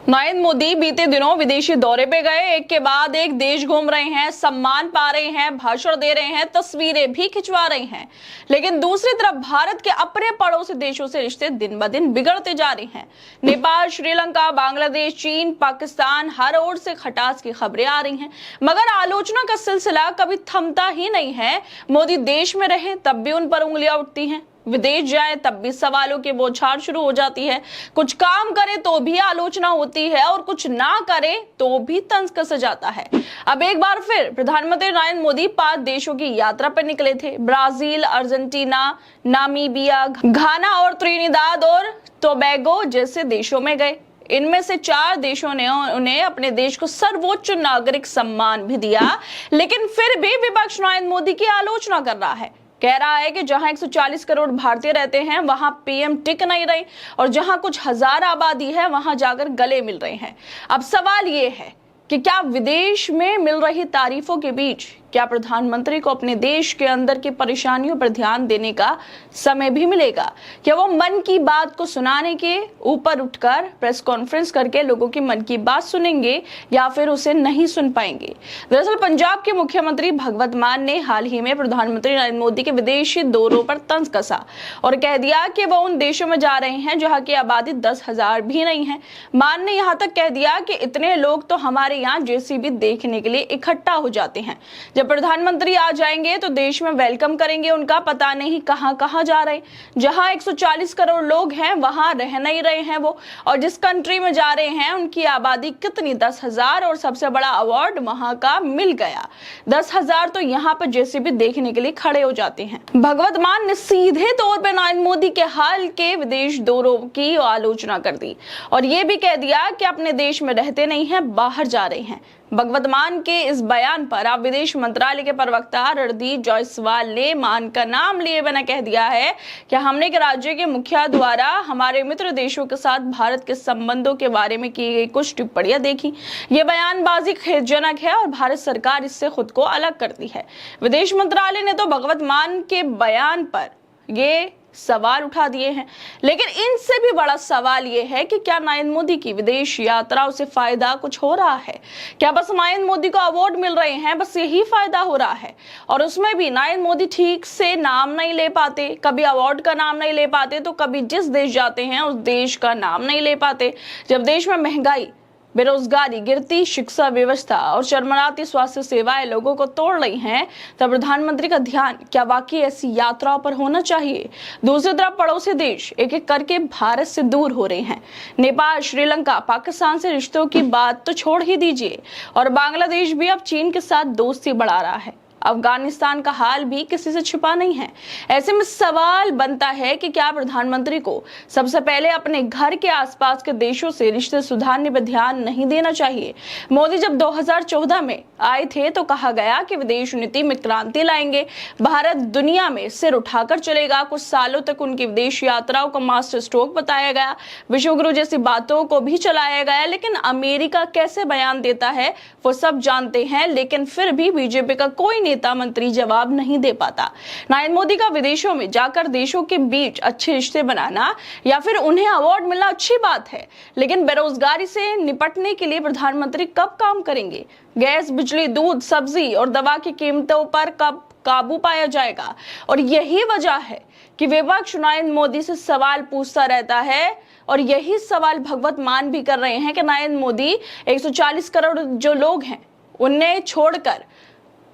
नरेंद्र मोदी बीते दिनों विदेशी दौरे पे गए, एक के बाद एक देश घूम रहे हैं, सम्मान पा रहे हैं, भाषण दे रहे हैं, तस्वीरें भी खिंचवा रहे हैं। लेकिन दूसरी तरफ भारत के अपने पड़ोसी देशों से रिश्ते दिन ब दिन बिगड़ते जा रहे हैं। नेपाल, श्रीलंका, बांग्लादेश, चीन, पाकिस्तान, हर ओर से खटास की खबरें आ रही हैं, मगर आलोचना का सिलसिला कभी थमता ही नहीं है। मोदी देश में रहे तब भी उन पर उंगलियां उठती हैं, विदेश जाए तब भी सवालों की बौछार शुरू हो जाती है। कुछ काम करे तो भी आलोचना होती है और कुछ ना करे तो भी तंज कस जाता है। अब एक बार फिर प्रधानमंत्री नरेंद्र मोदी 5 देशों की यात्रा पर निकले थे। ब्राजील, अर्जेंटीना, नामीबिया, घाना और त्रिनिदाद और टोबैगो जैसे देशों में गए। इनमें से 4 देशों ने उन्हें अपने देश को सर्वोच्च नागरिक सम्मान भी दिया, लेकिन फिर भी विपक्ष नरेंद्र मोदी की आलोचना कर रहा है। कह रहा है कि जहां 140 करोड़ भारतीय रहते हैं वहां पीएम टिक नहीं रहे और जहां कुछ हजार आबादी है वहां जाकर गले मिल रहे हैं। अब सवाल ये है कि क्या विदेश में मिल रही तारीफों के बीच क्या प्रधानमंत्री को अपने देश के अंदर की परेशानियों पर ध्यान देने का समय भी मिलेगा? क्या वो मन की बात को सुनाने के ऊपर उठकर प्रेस कॉन्फ्रेंस करके लोगों की मन की बात सुनेंगे या फिर उसे नहीं सुन पाएंगे? दरअसल पंजाब के मुख्यमंत्री भगवत मान ने हाल ही में प्रधानमंत्री नरेंद्र मोदी के विदेशी दौरों पर तंज कसा और कह दिया कि वो उन देशों में जा रहे हैं जहां की आबादी 10,000 भी नहीं है। मान ने यहाँ तक कह दिया कि इतने लोग तो हमारे यहाँ जेसीबी देखने के लिए इकट्ठा हो जाते हैं। जब प्रधानमंत्री आ जाएंगे तो देश में वेलकम करेंगे उनका, पता नहीं कहां जा रहे। जहां 140 करोड़ लोग हैं वहां रह नहीं रहे हैं वो, और जिस कंट्री में जा रहे हैं उनकी आबादी कितनी 10,000, और सबसे बड़ा अवार्ड वहां का मिल गया। 10,000 तो यहाँ पर जेसीबी देखने के लिए खड़े हो जाते हैं। भगवत मान ने सीधे तौर पर नरेंद्र मोदी के हाल के विदेश दौरों की आलोचना कर दी और ये भी कह दिया कि अपने देश में रहते नहीं है, बाहर जा रहे हैं। भगवत मान के इस बयान पर अब विदेश मंत्रालय के प्रवक्ता रणदीप जायसवाल ने मान का नाम लिए बिना कह दिया है कि हमने के राज्य के मुखिया द्वारा हमारे मित्र देशों के साथ भारत के संबंधों के बारे में की गई कुछ टिप्पणियां देखी। ये बयानबाजी खेदजनक है और भारत सरकार इससे खुद को अलग करती है। विदेश मंत्रालय ने तो भगवत मान के बयान पर ये सवाल उठा दिए हैं, लेकिन इनसे भी बड़ा सवाल यह है कि क्या नरेंद्र मोदी की विदेश यात्राओं से फायदा कुछ हो रहा है? क्या बस नरेंद्र मोदी को अवार्ड मिल रहे हैं, बस यही फायदा हो रहा है? और उसमें भी नरेंद्र मोदी ठीक से नाम नहीं ले पाते, कभी अवार्ड का नाम नहीं ले पाते तो कभी जिस देश जाते हैं उस देश का नाम नहीं ले पाते। जब देश में महंगाई, बेरोजगारी, गिरती शिक्षा व्यवस्था और चरमराती स्वास्थ्य सेवाएं लोगों को तोड़ रही हैं, तब प्रधानमंत्री का ध्यान क्या वाकई ऐसी यात्राओं पर होना चाहिए? दूसरी तरफ पड़ोसी देश एक एक करके भारत से दूर हो रहे हैं। नेपाल, श्रीलंका, पाकिस्तान से रिश्तों की बात तो छोड़ ही दीजिए, और बांग्लादेश भी अब चीन के साथ दोस्ती बढ़ा रहा है। अफगानिस्तान का हाल भी किसी से छिपा नहीं है। ऐसे में सवाल बनता है कि क्या प्रधानमंत्री को सबसे पहले अपने घर के आसपास के देशों से रिश्ते सुधारने पर ध्यान नहीं देना चाहिए? मोदी जब 2014 में आए थे तो कहा गया कि विदेश नीति में क्रांति लाएंगे, भारत दुनिया में सिर उठाकर चलेगा। कुछ सालों तक उनकी विदेश यात्राओं को मास्टर स्ट्रोक बताया गया, विश्वगुरु जैसी बातों को भी चलाया गया, लेकिन अमेरिका कैसे बयान देता है वो सब जानते हैं, लेकिन फिर भी बीजेपी का कोई नेता मंत्री जवाब नहीं दे पाता। नरेंद्र मोदी का विदेशों में जाकर देशों के बीच अच्छे रिश्ते बनाना या फिर उन्हें अवार्ड मिलना अच्छी बात है, लेकिन बेरोजगारी से निपटने के लिए प्रधानमंत्री कब काम करेंगे? गैस, बिजली, दूध, सब्जी और दवा की कीमतों पर कब काबू पाया जाएगा? और यही वजह है कि विपक्ष नरेंद्र मोदी से सवाल पूछता रहता है, और यही सवाल भगवत मान भी कर रहे हैं कि नरेंद्र मोदी 140 करोड़ जो लोग हैं उन्हें छोड़कर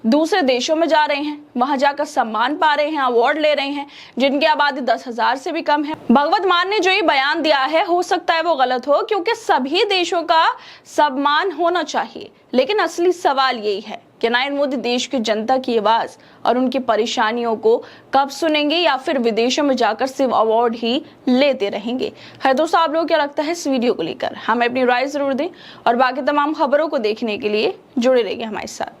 दूसरे देशों में जा रहे हैं, वहां जाकर सम्मान पा रहे हैं, अवार्ड ले रहे हैं, जिनकी आबादी 10,000 से भी कम है। भगवत मान ने जो ये बयान दिया है हो सकता है वो गलत हो, क्योंकि सभी देशों का सम्मान होना चाहिए, लेकिन असली सवाल यही है कि नरेंद्र मोदी देश की जनता की आवाज और उनकी परेशानियों को कब सुनेंगे या फिर विदेशों में जाकर सिर्फ अवार्ड ही लेते रहेंगे? है दोस्तों, आप लोगों को क्या लगता है इस वीडियो को लेकर? हमें अपनी राय जरूर दें और बाकी तमाम खबरों को देखने के लिए जुड़े रहिए हमारे साथ।